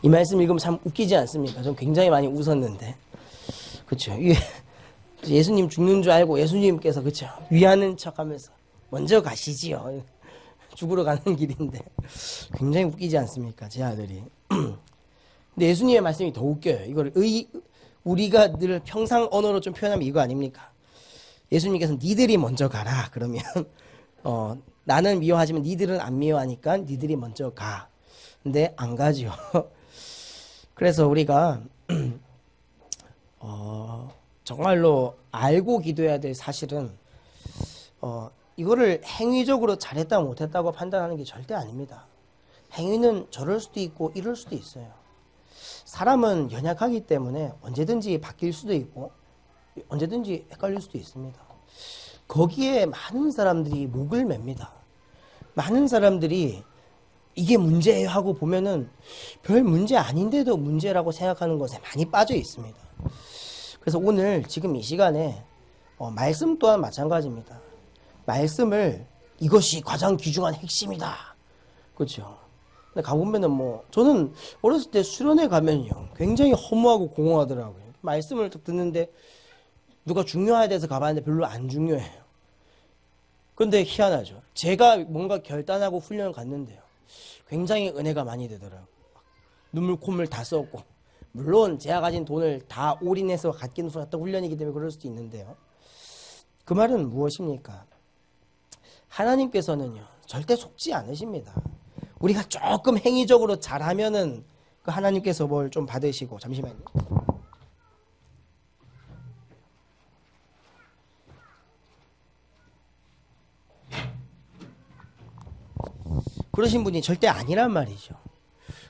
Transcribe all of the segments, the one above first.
이 말씀 읽으면 참 웃기지 않습니까? 전 굉장히 많이 웃었는데. 그렇죠. 예수님 죽는 줄 알고 예수님께서 그렇죠. 위하는 척하면서 먼저 가시지요. 죽으러 가는 길인데 굉장히 웃기지 않습니까? 제 아들이. 근데 예수님의 말씀이 더 웃겨요. 이걸 우리가 늘 평상 언어로 좀 표현하면 이거 아닙니까? 예수님께서 니들이 먼저 가라. 그러면 나는 미워하지만 니들은 안 미워하니까 니들이 먼저 가. 근데 안 가죠. 그래서 우리가 정말로 알고 기도해야 될 사실은 이거를 행위적으로 잘했다 못했다고 판단하는 게 절대 아닙니다. 행위는 저럴 수도 있고 이럴 수도 있어요. 사람은 연약하기 때문에 언제든지 바뀔 수도 있고 언제든지 헷갈릴 수도 있습니다. 거기에 많은 사람들이 목을 맵니다. 많은 사람들이 이게 문제예요 하고 보면은 별 문제 아닌데도 문제라고 생각하는 것에 많이 빠져 있습니다. 그래서 오늘 지금 이 시간에 말씀 또한 마찬가지입니다. 말씀을 이것이 가장 귀중한 핵심이다. 그렇죠. 근데 가보면은 저는 어렸을 때 수련회 가면요 굉장히 허무하고 공허하더라고요. 말씀을 듣는데 누가 중요하다 해서 가봤는데 별로 안 중요해요. 근데 희한하죠. 제가 뭔가 결단하고 훈련을 갔는데요 굉장히 은혜가 많이 되더라고요. 눈물 콧물 다 썼고, 물론 제가 가진 돈을 다 올인해서 갖긴 했던 훈련이기 때문에 그럴 수도 있는데요. 그 말은 무엇입니까? 하나님께서는요 절대 속지 않으십니다. 우리가 조금 행위적으로 잘하면은 그 하나님께서 뭘 좀 받으시고. 잠시만요. 그러신 분이 절대 아니란 말이죠.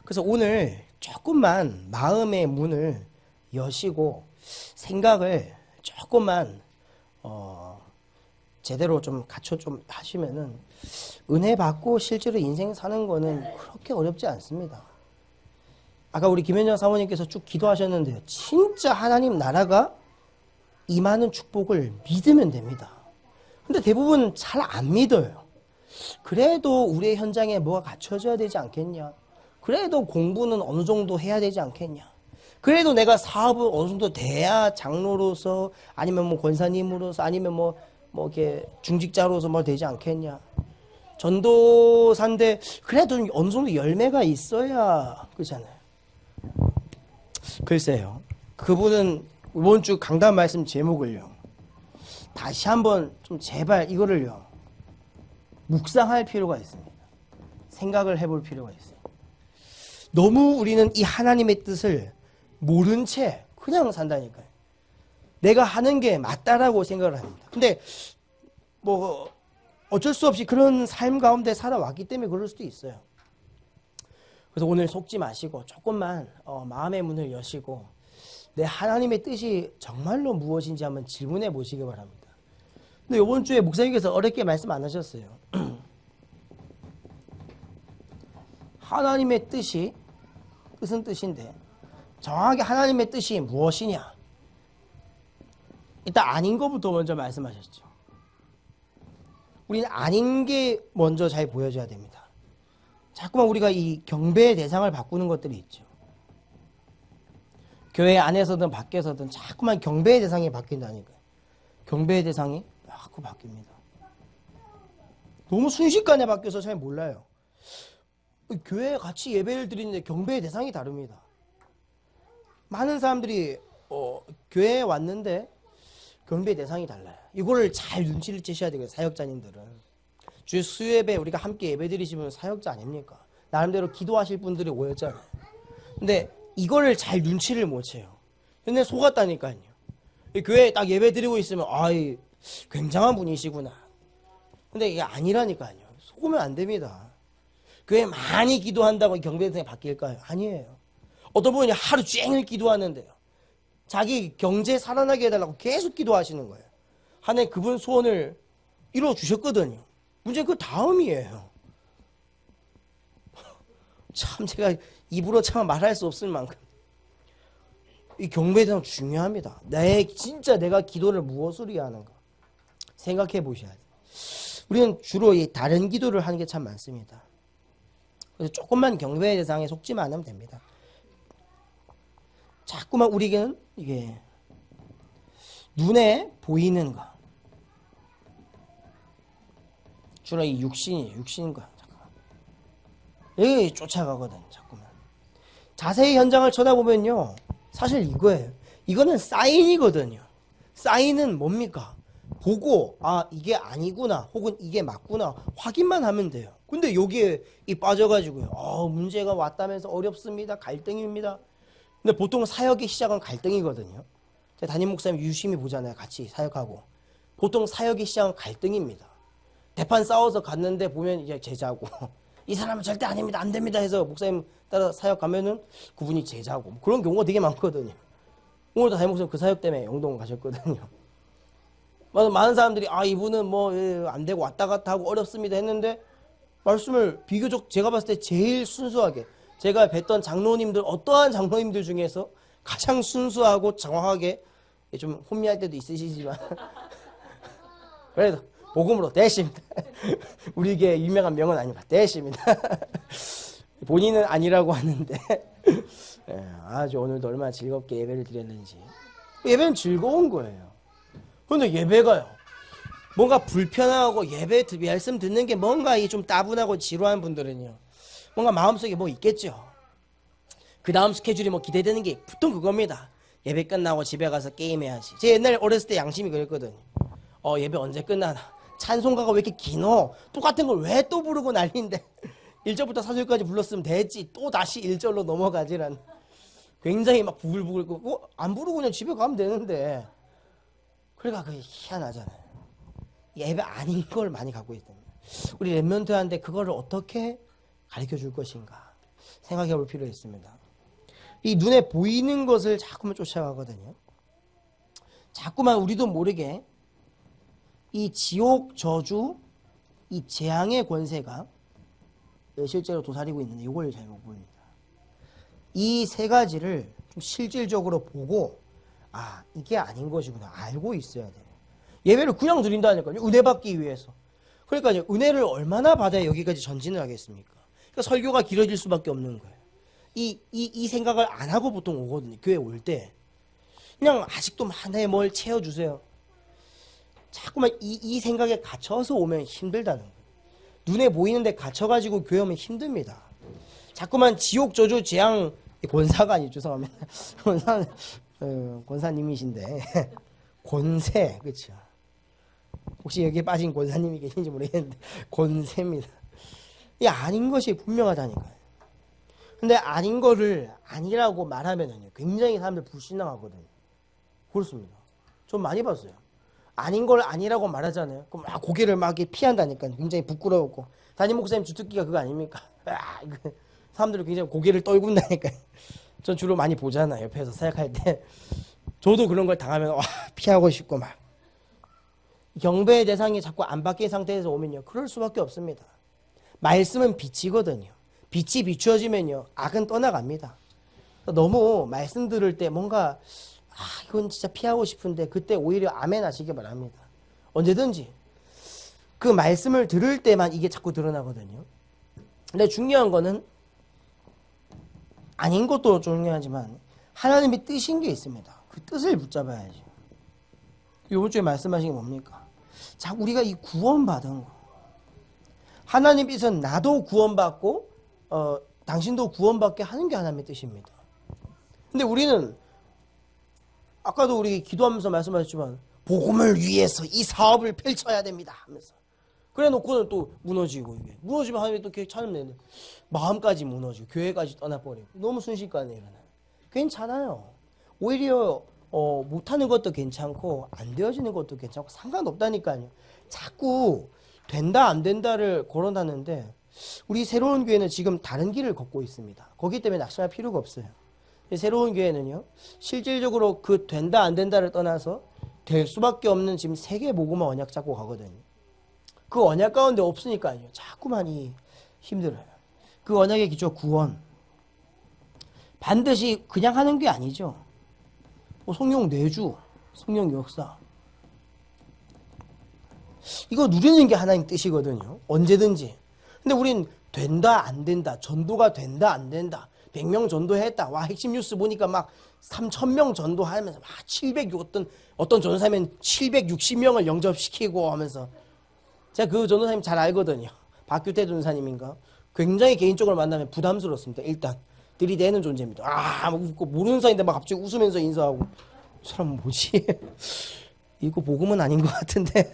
그래서 오늘 조금만 마음의 문을 여시고 생각을 조금만 제대로 좀 갖춰 좀 하시면은 은혜 받고 실제로 인생 사는 거는 그렇게 어렵지 않습니다. 아까 우리 김현정 사모님께서 쭉 기도하셨는데요. 진짜 하나님 나라가 임하는 축복을 믿으면 됩니다. 근데 대부분 잘 안 믿어요. 그래도 우리의 현장에 뭐가 갖춰져야 되지 않겠냐? 그래도 공부는 어느 정도 해야 되지 않겠냐? 그래도 내가 사업을 어느 정도 돼야 장로로서 아니면 권사님으로서 아니면 이렇게 중직자로서 되지 않겠냐? 전도사인데 그래도 어느 정도 열매가 있어야 그렇잖아요. 글쎄요. 그분은 이번 주 강단 말씀 제목을요. 다시 한번 좀 제발 이거를요. 묵상할 필요가 있습니다. 생각을 해볼 필요가 있어요. 너무 우리는 이 하나님의 뜻을 모른 채 그냥 산다니까요. 내가 하는 게 맞다라고 생각을 합니다. 근데 어쩔 수 없이 그런 삶 가운데 살아왔기 때문에 그럴 수도 있어요. 그래서 오늘 속지 마시고 조금만 마음의 문을 여시고 내 하나님의 뜻이 정말로 무엇인지 한번 질문해 보시기 바랍니다. 근데 이번 주에 목사님께서 어렵게 말씀 안 하셨어요. 하나님의 뜻은 뜻인데 정확하게 하나님의 뜻이 무엇이냐? 일단 아닌 것부터 먼저 말씀하셨죠. 우리는 아닌 게 먼저 잘 보여줘야 됩니다. 자꾸만 우리가 이 경배의 대상을 바꾸는 것들이 있죠. 교회 안에서든 밖에서든 자꾸만 경배의 대상이 바뀐다니까요. 경배의 대상이 자꾸 바뀝니다. 너무 순식간에 바뀌어서 잘 몰라요. 교회에 같이 예배를 드리는데 경배의 대상이 다릅니다. 많은 사람들이 교회에 왔는데 경배의 대상이 달라요. 이거를 잘 눈치를 채셔야 되고요. 사역자님들은. 주의 수요예배 우리가 함께 예배 드리시면 사역자 아닙니까? 나름대로 기도하실 분들이 오였잖아요. 근데 이거를 잘 눈치를 못 채요. 근데 속았다니까요. 교회에 딱 예배 드리고 있으면 굉장한 분이시구나. 근데 이게 아니라니까요. 속으면 안 됩니다. 교회 많이 기도한다고 경배의 대상이 바뀔까요? 아니에요. 어떤 분이 하루 종일 기도하는데요. 자기 경제 살아나게 해달라고 계속 기도하시는 거예요. 하나님 그분 소원을 이루어주셨거든요. 문제는 그 다음이에요. 참 제가 입으로 참 말할 수 없을 만큼 이 경배에 대한 중요합니다. 진짜 내가 기도를 무엇으로 해야 하는가 생각해 보셔야 돼요. 우리는 주로 이 다른 기도를 하는 게 참 많습니다. 그래서 조금만 경배의 대상에 속지만 않으면 됩니다. 자꾸만 우리에게는 이게 눈에 보이는 거, 주로 이 육신과 여기 쫓아가거든. 자꾸만 자세히 현장을 쳐다보면요, 사실 이거예요. 이거는 사인이거든요. 사인은 뭡니까? 보고 아 이게 아니구나 혹은 이게 맞구나 확인만 하면 돼요. 근데 여기에 빠져가지고요, 문제가 왔다면서 어렵습니다, 갈등입니다. 근데 보통 사역의 시작은 갈등이거든요. 제가 담임 목사님 유심히 보잖아요. 같이 사역하고 보통 사역의 시작은 갈등입니다. 대판 싸워서 갔는데 보면 이제 제자고 이 사람은 절대 아닙니다, 안 됩니다 해서 목사님 따라 사역 가면은 그분이 제자고 그런 경우가 되게 많거든요. 오늘도 담임 목사님 그 사역 때문에 영동 가셨거든요. 많은 사람들이 이분은 뭐 안 되고 왔다 갔다 하고 어렵습니다 했는데 말씀을 비교적 제가 봤을 때 제일 순수하게, 제가 뵀던 장로님들 어떠한 장로님들 중에서 가장 순수하고 정확하게, 좀 혼미할 때도 있으시지만 그래도 복음으로 대십니다. 우리에게 유명한 명언 아닙니다. 대십니다. 본인은 아니라고 하는데 아주 오늘도 얼마나 즐겁게 예배를 드렸는지. 예배는 즐거운 거예요. 근데 예배가요, 뭔가 불편하고 예배 말씀 듣는 게 뭔가 좀 따분하고 지루한 분들은요, 뭔가 마음속에 뭐 있겠죠. 그 다음 스케줄이 뭐 기대되는 게 보통 그겁니다. 예배 끝나고 집에 가서 게임해야지. 제 옛날에 어렸을 때 양심이 그랬거든요. 예배 언제 끝나나, 찬송가가 왜 이렇게 기노, 똑같은 걸 왜 또 부르고 난리인데 1절부터 4절까지 불렀으면 됐지, 또 다시 1절로 넘어가지라는, 굉장히 막 부글부글 끄고 안 부르고 그냥 집에 가면 되는데, 그러니까 그게 희한하잖아요. 예배 아닌 걸 많이 갖고 있답니다. 우리 렘넌트한테 그거를 어떻게 가르쳐 줄 것인가 생각해 볼 필요가 있습니다. 이 눈에 보이는 것을 자꾸만 쫓아가거든요. 자꾸만 우리도 모르게 이 지옥, 저주, 이 재앙의 권세가 실제로 도사리고 있는데 이걸 잘못 보입니다. 이 세 가지를 좀 실질적으로 보고 이게 아닌 것이구나 알고 있어야 돼요. 예배를 그냥 드린다니까요. 은혜 받기 위해서. 그러니까요, 은혜를 얼마나 받아야 여기까지 전진을 하겠습니까? 그러니까 설교가 길어질 수밖에 없는 거예요. 이 생각을 안 하고 보통 오거든요. 교회 올 때. 그냥 아직도 만에 뭘 채워주세요. 자꾸만 이 생각에 갇혀서 오면 힘들다는 거예요. 눈에 보이는데 갇혀가지고 교회 오면 힘듭니다. 자꾸만 지옥, 저주, 재앙, 권사가 아니죠. 죄송합니다. 권사님이신데. 권세, 그렇죠. 혹시 여기에 빠진 권사님이 계신지 모르겠는데 권세입니다. 이 아닌 것이 분명하다니까요. 근데 아닌 거를 아니라고 말하면은요, 굉장히 사람들 불신앙하거든요. 그렇습니다. 좀 많이 봤어요. 아닌 걸 아니라고 말하잖아요. 그럼 막 고개를 막 피한다니까요. 굉장히 부끄러웠고. 담임 목사님 주특기가 그거 아닙니까? 사람들이 굉장히 고개를 떨군다니까요. 전 주로 많이 보잖아요. 옆에서 사역할 때. 저도 그런 걸 당하면 피하고 싶고 막. 경배의 대상이 자꾸 안 바뀐 상태에서 오면요, 그럴 수밖에 없습니다. 말씀은 빛이거든요. 빛이 비추어지면요, 악은 떠나갑니다. 너무 말씀 들을 때 뭔가 이건 진짜 피하고 싶은데 그때 오히려 아멘 하시기 바랍니다. 언제든지 그 말씀을 들을 때만 이게 자꾸 드러나거든요. 근데 중요한 거는 아닌 것도 중요하지만 하나님의 뜻인 게 있습니다. 그 뜻을 붙잡아야죠. 이번 주에 말씀하신 게 뭡니까? 자, 우리가 이 구원받은 거, 하나님 뜻은 나도 구원받고 당신도 구원받게 하는 게 하나님의 뜻입니다. 근데 우리는 아까도 우리 기도하면서 말씀하셨지만 복음을 위해서 이 사업을 펼쳐야 됩니다 하면서 그래 놓고는 또 무너지고, 이게 무너지면 하나님이 또 계획 찾으면 마음까지 무너지고 교회까지 떠나버리고 너무 순식간에 일어나요. 괜찮아요. 오히려 못하는 것도 괜찮고 안 되어지는 것도 괜찮고 상관없다니까요. 자꾸 된다 안 된다를 거론하는데 우리 새로운 교회는 지금 다른 길을 걷고 있습니다. 거기 때문에 낙심할 필요가 없어요. 새로운 교회는요, 실질적으로 그 된다 안 된다를 떠나서 될 수밖에 없는 지금 세계 복음화 언약 잡고 가거든요. 그 언약 가운데 없으니까요, 자꾸만 힘들어요. 그 언약의 기초 구원, 반드시 그냥 하는 게 아니죠. 성령 내주, 성령 역사, 이거 누리는 게 하나님 뜻이거든요. 언제든지. 근데 우린 된다 안 된다, 전도가 된다 안 된다, 100명 전도했다. 와, 핵심 뉴스 보니까 막 3,000명 전도하면서 막 어떤 전도사면 760명을 영접시키고 하면서, 제가 그 전도사님 잘 알거든요. 박규태 전도사님인가. 굉장히 개인적으로 만나면 부담스럽습니다. 일단 들이대는 존재입니다. 막 웃고, 모르는 사이인데 막 갑자기 웃으면서 인사하고, 이 사람 뭐지? 이거 복음은 아닌 것 같은데.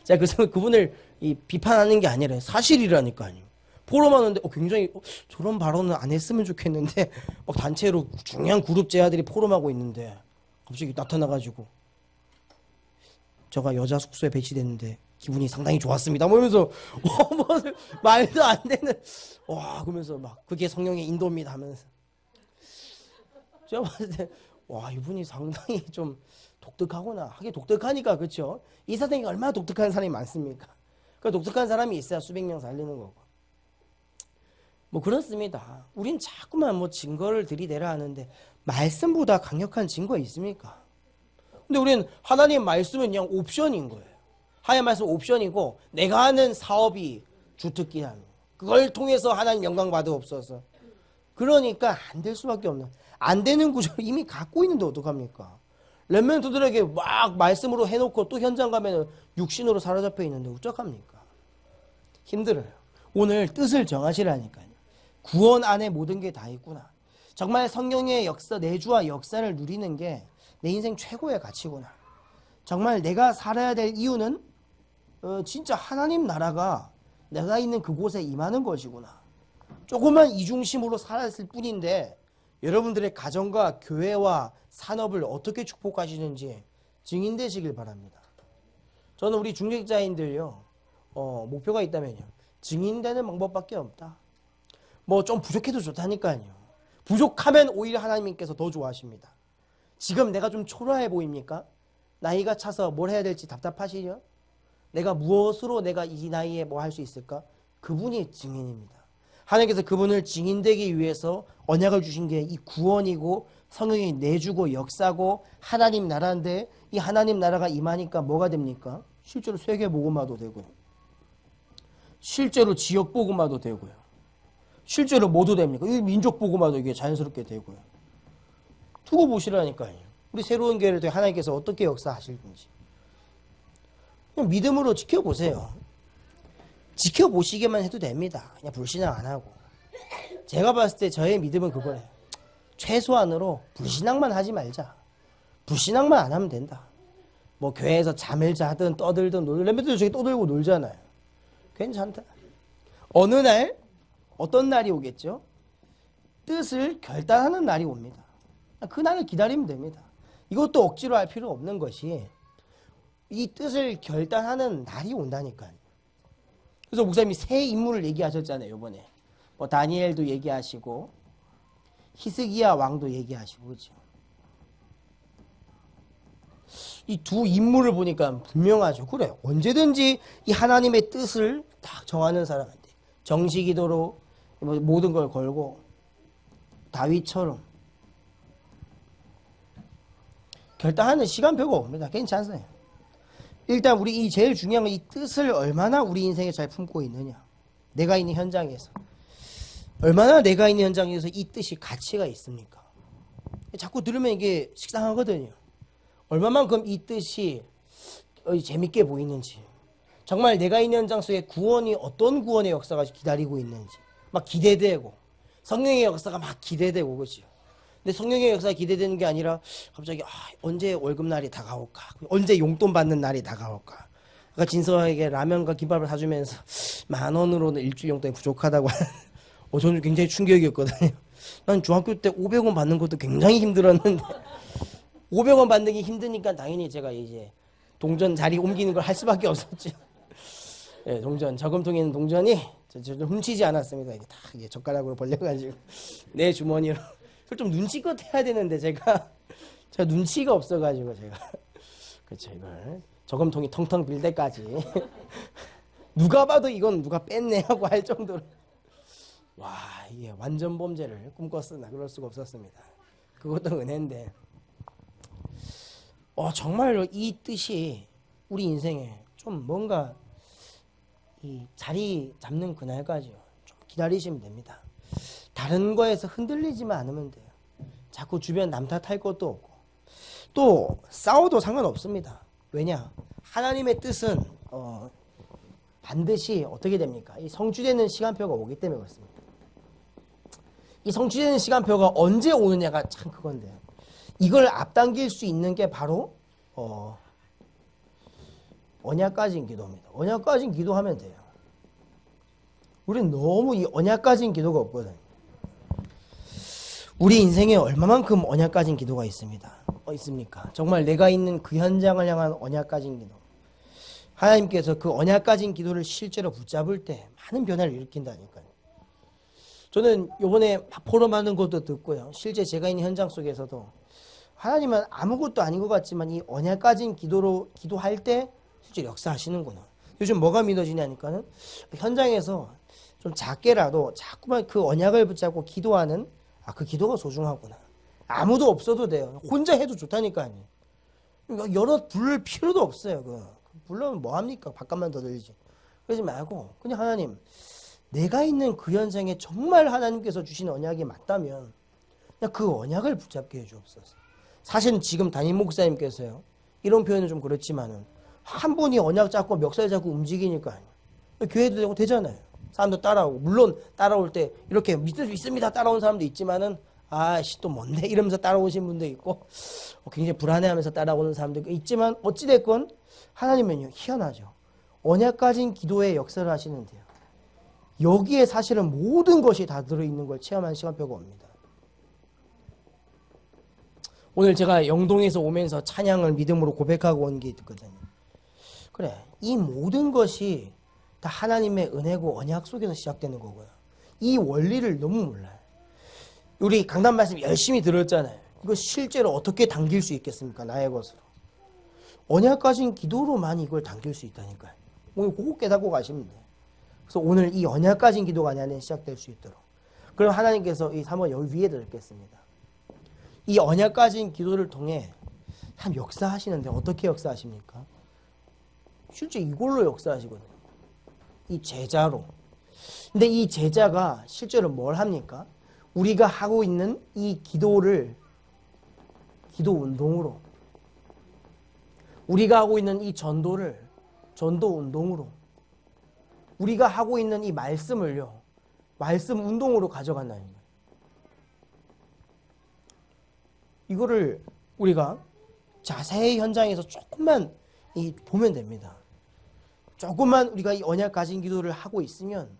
제가 그분을 비판하는 게 아니라 사실이라니까요. 포럼하는데 굉장히 저런 발언은 안 했으면 좋겠는데, 막 단체로 중요한 그룹 제아들이 포럼하고 있는데 갑자기 나타나가지고 제가 여자 숙소에 배치됐는데 기분이 상당히 좋았습니다. 뭐 이러면서 뭐 말도 안 되는, 와, 그러면서 막 그게 성령의 인도입니다 하면서, 제가 봤을 때 와, 이분이 상당히 좀 독특하구나. 하긴 독특하니까, 그렇죠? 이 사람이 얼마나 독특한 사람이 많습니까? 그 독특한 사람이 있어야 수백 명 살리는 거고. 뭐 그렇습니다. 우린 자꾸만 뭐 증거를 들이대라 하는데 말씀보다 강력한 증거 있습니까? 근데 우리는 하나님 말씀은 그냥 옵션인 거예요. 하나님 말씀 옵션이고, 내가 하는 사업이 주특기함, 그걸 통해서 하나님 영광 받으옵소서. 그러니까 안 될 수밖에 없는, 안 되는 구조를 이미 갖고 있는데 어떡합니까? 렘넌트들에게 막 말씀으로 해놓고 또 현장 가면 육신으로 사로잡혀 있는데 어떡합니까? 힘들어요. 오늘 뜻을 정하시라니까요. 구원 안에 모든 게 다 있구나. 정말 성령의 역사, 내주와 역사를 누리는 게 내 인생 최고의 가치구나. 정말 내가 살아야 될 이유는 진짜 하나님 나라가 내가 있는 그곳에 임하는 것이구나. 조그만 이중심으로 살았을 뿐인데 여러분들의 가정과 교회와 산업을 어떻게 축복하시는지 증인되시길 바랍니다. 저는 우리 중직자인들요, 목표가 있다면요, 증인되는 방법밖에 없다. 뭐 좀 부족해도 좋다니까요. 부족하면 오히려 하나님께서 더 좋아하십니다. 지금 내가 좀 초라해 보입니까? 나이가 차서 뭘 해야 될지 답답하시죠? 내가 무엇으로 내가 이 나이에 뭐 할 수 있을까? 그분이 증인입니다. 하나님께서 그분을 증인되기 위해서 언약을 주신 게 이 구원이고, 성령이 내주고 역사고 하나님 나라인데, 이 하나님 나라가 임하니까 뭐가 됩니까? 실제로 세계 복음화도 되고요. 실제로 지역 복음화도 되고요. 실제로 뭐도 됩니까? 이 민족 복음화도 이게 자연스럽게 되고요. 두고 보시라니까요. 우리 새로운 교회를 통해 하나님께서 어떻게 역사하실 건지. 그냥 믿음으로 지켜보세요. 지켜보시기만 해도 됩니다. 그냥 불신앙 안 하고. 제가 봤을 때 저의 믿음은 그거예요. 최소한으로 불신앙만 하지 말자. 불신앙만 안 하면 된다. 뭐 교회에서 잠을 자든 떠들든 놀든, 렘넌트들 저기 떠들고 놀잖아요. 괜찮다. 어느 날 어떤 날이 오겠죠? 뜻을 결단하는 날이 옵니다. 그 날을 기다리면 됩니다. 이것도 억지로 할 필요 없는 것이, 이 뜻을 결단하는 날이 온다니까요. 그래서 목사님이 새 인물을 얘기하셨잖아요, 이번에. 뭐 다니엘도 얘기하시고 히스기야 왕도 얘기하시고, 그렇죠? 이 두 인물을 보니까 분명하죠. 그래요. 언제든지 이 하나님의 뜻을 딱 정하는 사람한테 정식기도로 모든 걸 걸고, 다윗처럼 결단하는 시간표가 옵니다. 괜찮아요. 일단 우리 이 제일 중요한 건 이 뜻을 얼마나 우리 인생에 잘 품고 있느냐. 내가 있는 현장에서 얼마나 내가 있는 현장에서 이 뜻이 가치가 있습니까? 자꾸 들으면 이게 식상하거든요. 얼마만큼 이 뜻이 재밌게 보이는지, 정말 내가 있는 현장 속에 구원이, 어떤 구원의 역사가 기다리고 있는지 막 기대되고, 성령의 역사가 막 기대되고, 그렇죠? 근데 성령의 역사가 기대되는 게 아니라 갑자기 언제 월급날이 다가올까? 언제 용돈 받는 날이 다가올까? 아까 진서에게 라면과 김밥을 사주면서 10,000원으로는 일주일 용돈이 부족하다고 저는 굉장히 충격이었거든요. 난 중학교 때 500원 받는 것도 굉장히 힘들었는데 500원 받는 게 힘드니까 당연히 제가 이제 동전 자리 옮기는 걸 할 수밖에 없었죠. 네, 동전, 저금통에 있는 동전이 저 훔치지 않았습니다. 이게 다 이게 젓가락으로 벌려가지고 내 주머니로. 그걸 좀 눈치껏 해야 되는데 제가 눈치가 없어가지고 제가 그렇죠, 이걸 저금통이 텅텅 빌 때까지 누가 봐도 이건 누가 뺐네 하고 할 정도로, 와, 이게 완전 범죄를 꿈꿨으나 그럴 수가 없었습니다. 그것도 은혜인데, 정말로 이 뜻이 우리 인생에 좀 뭔가 이 자리 잡는 그날까지요, 좀 기다리시면 됩니다. 다른 거에서 흔들리지만 않으면 돼요. 자꾸 주변 남 탓할 것도 없고 또 싸워도 상관없습니다. 왜냐? 하나님의 뜻은 반드시 어떻게 됩니까? 이 성취되는 시간표가 오기 때문에 그렇습니다. 이 성취되는 시간표가 언제 오느냐가 참 그건데요. 이걸 앞당길 수 있는 게 바로 언약 가진 기도입니다. 언약 가진 기도하면 돼요. 우리는 너무 이 언약 가진 기도가 없거든요. 우리 인생에 얼마만큼 언약 가진 기도가 있습니까? 정말 내가 있는 그 현장을 향한 언약 가진 기도. 하나님께서 그 언약 가진 기도를 실제로 붙잡을 때 많은 변화를 일으킨다니까요. 저는 이번에 포럼하는 것도 듣고요. 실제 제가 있는 현장 속에서도 하나님은 아무것도 아닌 것 같지만 이 언약 가진 기도로 기도할 때 실제 역사하시는구나. 요즘 뭐가 믿어지냐니까는 현장에서 좀 작게라도 자꾸만 그 언약을 붙잡고 기도하는 그 기도가 소중하구나. 아무도 없어도 돼요. 혼자 해도 좋다니까요. 그러니까 여러 부를 필요도 없어요. 불러면 뭐합니까? 바깥만 더 들리지. 그러지 말고 그냥 하나님 내가 있는 그 현장에 정말 하나님께서 주신 언약이 맞다면 그냥 그 언약을 붙잡게 해주옵소서. 사실은 지금 담임 목사님께서요. 이런 표현은 좀 그렇지만은 한 분이 언약 잡고 멱살 잡고 움직이니까 교회도 되고 되잖아요. 사람도 따라오고 물론 따라올 때 이렇게 믿을 수 있습니다 따라온 사람도 있지만은 아씨 또 뭔데 이러면서 따라오신 분도 있고 굉장히 불안해하면서 따라오는 사람도 있지만 어찌됐건 하나님은요 희한하죠. 언약 가진 기도의 역사를 하시는데요. 여기에 사실은 모든 것이 다 들어있는 걸 체험한 시간표가 옵니다. 오늘 제가 영동에서 오면서 찬양을 믿음으로 고백하고 온 게 있거든요. 그래 이 모든 것이 다 하나님의 은혜고 언약 속에서 시작되는 거고요. 이 원리를 너무 몰라요. 우리 강단 말씀 열심히 들었잖아요. 이거 실제로 어떻게 당길 수 있겠습니까? 나의 것으로. 언약 가진 기도로만 이걸 당길 수 있다니까요. 오늘 그거 깨닫고 가시면 돼요. 그래서 오늘 이 언약 가진 기도가 내 안에 시작될 수 있도록. 그럼 하나님께서 이 3번 여기 위에 들겠습니다. 이 언약 가진 기도를 통해 참 역사하시는데 어떻게 역사하십니까? 실제 이걸로 역사하시거든요. 이 제자로. 근데 이 제자가 실제로 뭘 합니까? 우리가 하고 있는 이 기도를 기도 운동으로 우리가 하고 있는 이 전도를 전도 운동으로 우리가 하고 있는 이 말씀을요 말씀 운동으로 가져간다는 거예요. 이거를 우리가 자세히 현장에서 조금만 보면 됩니다. 조금만 우리가 이 언약 가진 기도를 하고 있으면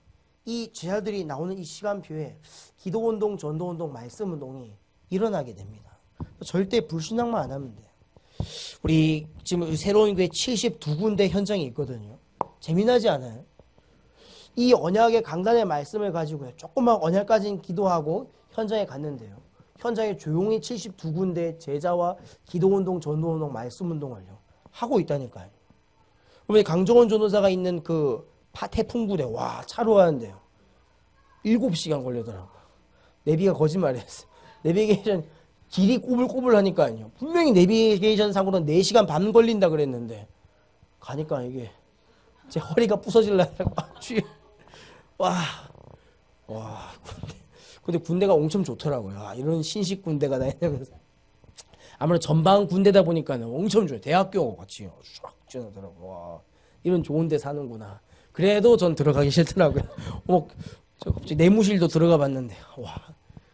이 제자들이 나오는 이 시간표에 기도운동, 전도운동, 말씀운동이 일어나게 됩니다. 절대 불신앙만 안 하면 돼요. 우리 지금 새로운 교회 72군데 현장이 있거든요. 재미나지 않아요? 이 언약의 강단의 말씀을 가지고 조금만 언약 가진 기도하고 현장에 갔는데요. 현장에 조용히 72군데 제자와 기도운동, 전도운동, 말씀운동을요 하고 있다니까요. 그러면 강정원 전도사가 있는 그 태풍구대 차로 가는데요 7시간 걸리더라고요. 내비가 거짓말했어요. 내비게이션 길이 꼬불꼬불 하니까요. 분명히 내비게이션 상으로는 4시간 반 걸린다 그랬는데 가니까 이게 제 허리가 부서질라고 근데 군대가 엄청 좋더라고요. 이런 신식 군대가 다니면서 아무래도 전방 군대다 보니까 엄청 좋아요. 대학교 같이 쫙 지나더라고요. 이런 좋은 데 사는구나. 그래도 전 들어가기 싫더라고요. 저 갑자기 내무실도 들어가 봤는데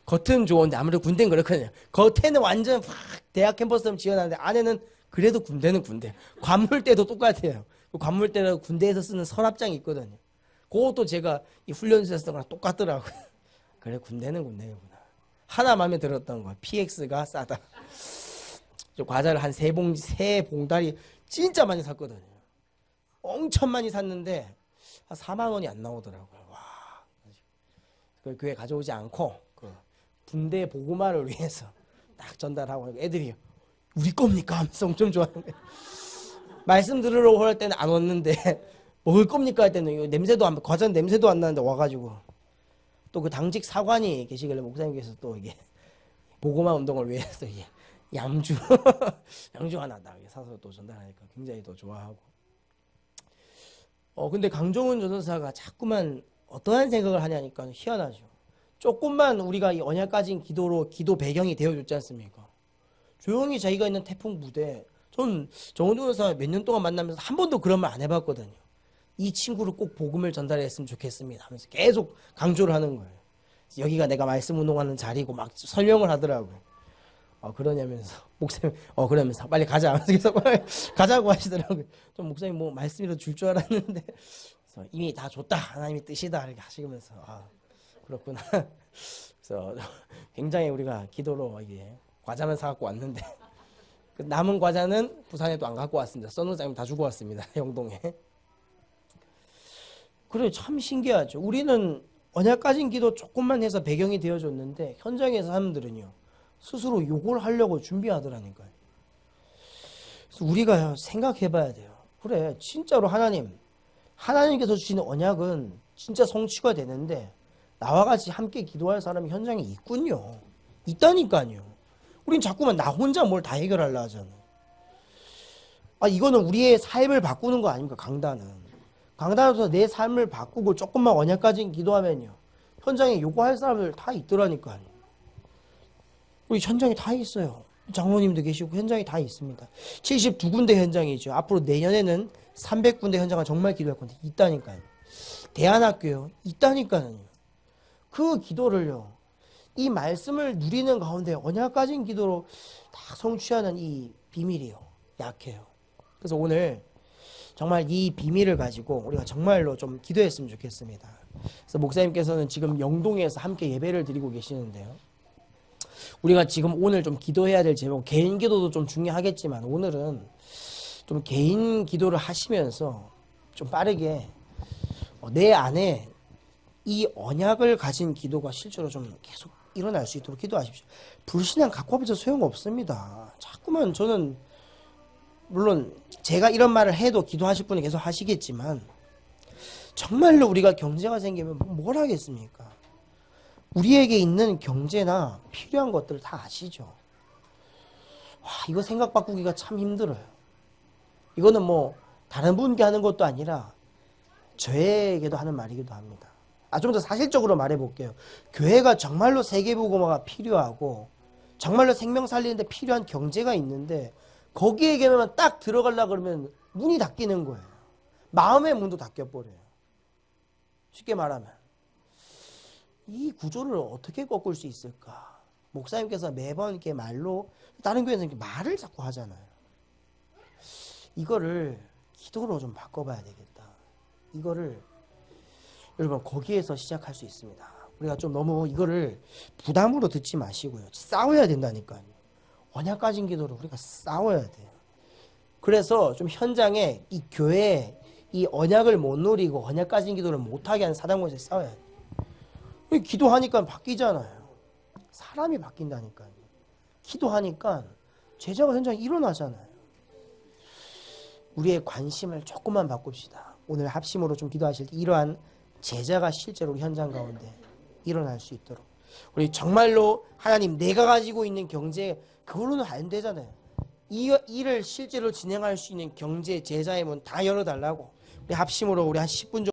겉은 좋은데 아무래도 군대는 그렇거든요. 겉에는 완전 대학 캠퍼스처럼 지어놨는데 안에는 그래도 군대는 군대. 관물대도 똑같아요. 그 관물대라고 군대에서 쓰는 서랍장이 있거든요. 그것도 제가 이 훈련소에서 쓰는 거랑 똑같더라고요. 그래 군대는 군대구나. 하나 마음에 들었던 거 PX가 싸다. 저 과자를 한 세 봉다리 진짜 많이 샀거든요. 엄청 많이 샀는데 한 4만 원이 안 나오더라고요. 그 교회 가져오지 않고 그 군대 보고마를 위해서 딱 전달하고 애들이 우리 겁니까? 하면서 엄청 좋아하는 거예요. 말씀 들으러 할 때는 안 왔는데 먹을 겁니까? 할 때는 냄새도 과자 냄새도 안 나는데 와가지고 또 그 당직 사관이 계시길래 목사님께서 또 이게 보고마 운동을 위해서 이게 양주 하나 딱 사서 또 전달하니까 굉장히 또 좋아하고. 근데 강정훈 전도사가 자꾸만 어떠한 생각을 하냐니까 희한하죠. 조금만 우리가 이 언약 가진 기도로 기도 배경이 되어줬지 않습니까? 조용히 자기가 있는 태풍 부대, 전 정은주 원사 몇 년 동안 만나면서 한 번도 그런 말 안 해봤거든요. 이 친구를 꼭 복음을 전달했으면 좋겠습니다 하면서 계속 강조를 하는 거예요. 여기가 내가 말씀 운동하는 자리고 막 설명을 하더라고요. 그러냐면서 목사님 그러면서 빨리 가자 하면서 계속 가자고 하시더라고요. 좀 목사님 뭐 말씀이라도 줄 줄 알았는데 그래서 이미 다 줬다 하나님의 뜻이다 이렇게 하시면서 그렇구나. 그래서 굉장히 우리가 기도로 이게 과자만 사갖고 왔는데 그 남은 과자는 부산에도 안 갖고 왔습니다. 선우장님 다 주고 왔습니다. 영동에. 그래 참 신기하죠. 우리는 언약 가진 기도 조금만 해서 배경이 되어줬는데 현장의 사람들은요 스스로 요걸 하려고 준비하더라니까요. 그래서 우리가 생각해봐야 돼요. 그래 진짜로 하나님께서 주시는 언약은 진짜 성취가 되는데 나와 같이 함께 기도할 사람이 현장에 있군요. 있다니까요. 우린 자꾸만 나 혼자 뭘 다 해결하려 하잖아. 이거는 우리의 삶을 바꾸는 거 아닙니까? 강단에서 내 삶을 바꾸고 조금만 언약 가진 기도하면요 현장에 요구할 사람들 다 있더라니까요. 우리 현장에 다 있어요. 장로님도 계시고 현장에 다 있습니다. 72군데 현장이죠. 앞으로 내년에는 300군데 현장을 정말 기도할 건데 있다니까요. 대안학교요. 있다니까요. 그 기도를요. 이 말씀을 누리는 가운데 언약 가진 기도로 다 성취하는 이 비밀이요. 약해요. 그래서 오늘 정말 이 비밀을 가지고 우리가 정말로 좀 기도했으면 좋겠습니다. 그래서 목사님께서는 지금 영동에서 함께 예배를 드리고 계시는데요. 우리가 지금 오늘 좀 기도해야 될 제목, 개인 기도도 좀 중요하겠지만 오늘은 좀 개인 기도를 하시면서 좀 빠르게 내 안에 이 언약을 가진 기도가 실제로 좀 계속 일어날 수 있도록 기도하십시오. 불신앙 갖고 와봐서 소용없습니다. 자꾸만 저는 물론 제가 이런 말을 해도 기도하실 분이 계속 하시겠지만 정말로 우리가 경제가 생기면 뭘 하겠습니까? 우리에게 있는 경제나 필요한 것들을 다 아시죠? 이거 생각 바꾸기가 참 힘들어요. 이거는 뭐 다른 분께 하는 것도 아니라 저에게도 하는 말이기도 합니다. 좀 더 사실적으로 말해볼게요. 교회가 정말로 세계복음화가 필요하고 정말로 생명 살리는데 필요한 경제가 있는데 거기에게만 딱 들어가려고 그러면 문이 닫히는 거예요. 마음의 문도 닫혀버려요. 쉽게 말하면 이 구조를 어떻게 꺾을 수 있을까? 목사님께서 매번 이렇게 말로 다른 교회는 이렇게 말을 자꾸 하잖아요. 이거를 기도로 좀 바꿔봐야 되겠다. 이거를 여러분 거기에서 시작할 수 있습니다. 우리가 좀 너무 이거를 부담으로 듣지 마시고요. 싸워야 된다니까요. 언약 가진 기도로 우리가 싸워야 돼요. 그래서 좀 현장에 이 교회에 이 언약을 못 누리고 언약 가진 기도를 못하게 하는 사단과에서 싸워야 돼요. 기도하니까 바뀌잖아요. 사람이 바뀐다니까요. 기도하니까 제자가 현장에 일어나잖아요. 우리의 관심을 조금만 바꿉시다. 오늘 합심으로 좀 기도하실 때 이러한 제자가 실제로 현장 가운데 일어날 수 있도록 우리 정말로 하나님 내가 가지고 있는 경제 그걸로는 안 되잖아요. 이 일을 실제로 진행할 수 있는 경제 제자의 문 다 열어달라고 우리 합심으로 우리 한 10분 정도